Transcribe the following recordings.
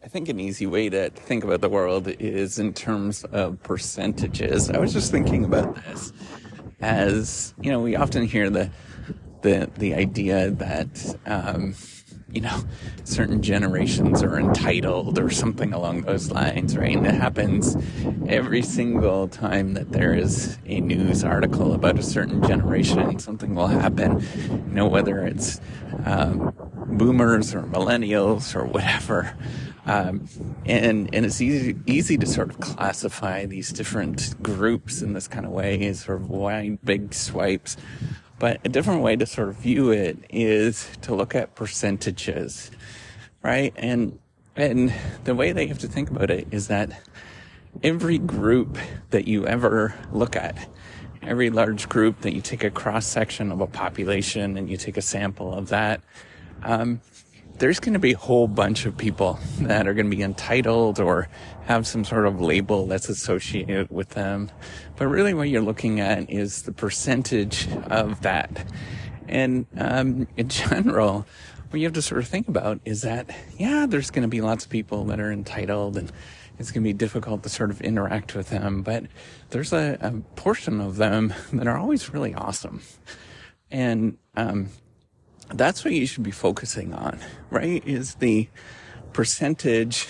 I think an easy way to think about the world is in terms of percentages. I was just thinking about this as, we often hear the idea that, certain generations are entitled or something along those lines, right? And it happens every single time that there is a news article about a certain generation, something will happen, whether it's boomers or millennials or whatever. And it's easy to sort of classify these different groups in this kind of way, sort of wide, big swipes. But a different way to sort of view it is to look at percentages, right? And the way that you have to think about it is that every group that you ever look at, every large group that you take a cross-section of a population and you take a sample of that, there's going to be a whole bunch of people that are going to be entitled or have some sort of label that's associated with them. But really what you're looking at is the percentage of that. And in general, what you have to sort of think about is that, there's going to be lots of people that are entitled and it's going to be difficult to sort of interact with them. But there's a portion of them that are always really awesome. And that's what you should be focusing on, right? Is the percentage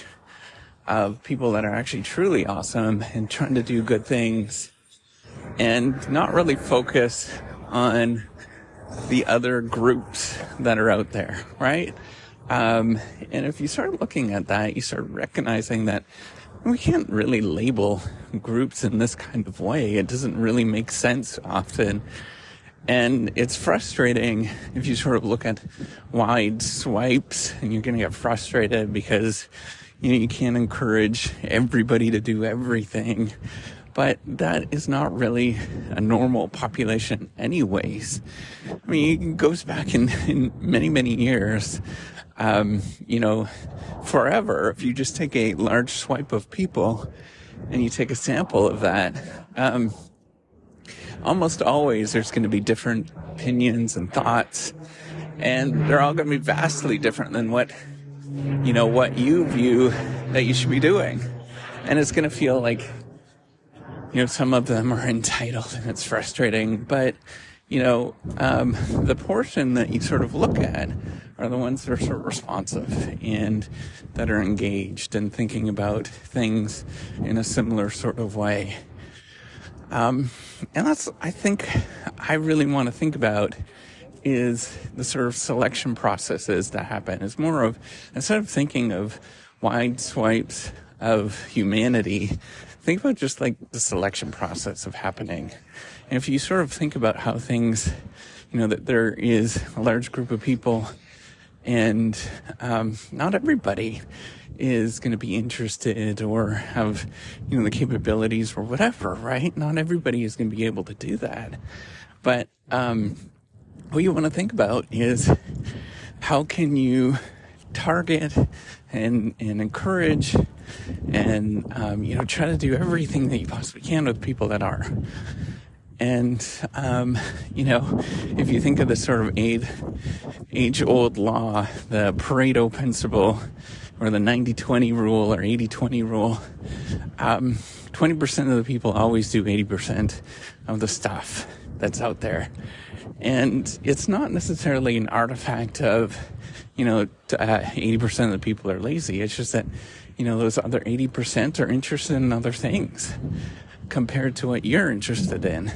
of people that are actually truly awesome and trying to do good things and not really focus on the other groups that are out there, right? And if you start looking at that, you start recognizing that we can't really label groups in this kind of way. It doesn't really make sense often. And it's frustrating if you sort of look at wide swipes and you're going to get frustrated because, you can't encourage everybody to do everything. But that is not really a normal population anyways. I mean, it goes back in many, many years, forever. If you just take a large swipe of people and you take a sample of that, almost always there's going to be different opinions and thoughts, and they're all going to be vastly different than what you view that you should be doing. And it's going to feel like, some of them are entitled and it's frustrating, but, the portion that you sort of look at are the ones that are sort of responsive and that are engaged and thinking about things in a similar sort of way. And that's, I think, I really want to think about is the sort of selection processes that happen. It's more of, instead of thinking of wide swipes of humanity, think about just like the selection process of happening. And if you sort of think about how things, that there is a large group of people and not everybody is going to be interested or have, the capabilities or whatever, right? Not everybody is going to be able to do that. But what you want to think about is how can you target and encourage and, try to do everything that you possibly can with people that are. And, if you think of the sort of age-old law, the Pareto principle, or the 90-20 rule, or 80-20 rule, 20% of the people always do 80% of the stuff that's out there. And it's not necessarily an artifact of, 80% of the people are lazy. It's just that, those other 80% are interested in other things compared to what you're interested in.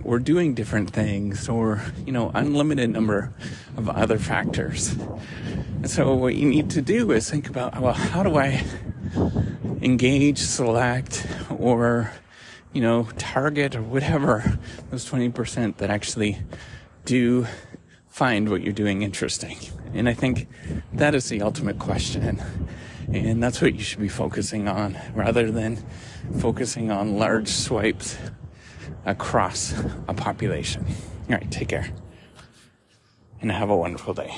Or doing different things, or, unlimited number of other factors. And so what you need to do is think about, well, how do I engage, select, or, target or whatever those 20% that actually do find what you're doing interesting. And I think that is the ultimate question. And that's what you should be focusing on rather than focusing on large swipes across a population. All right, take care and have a wonderful day.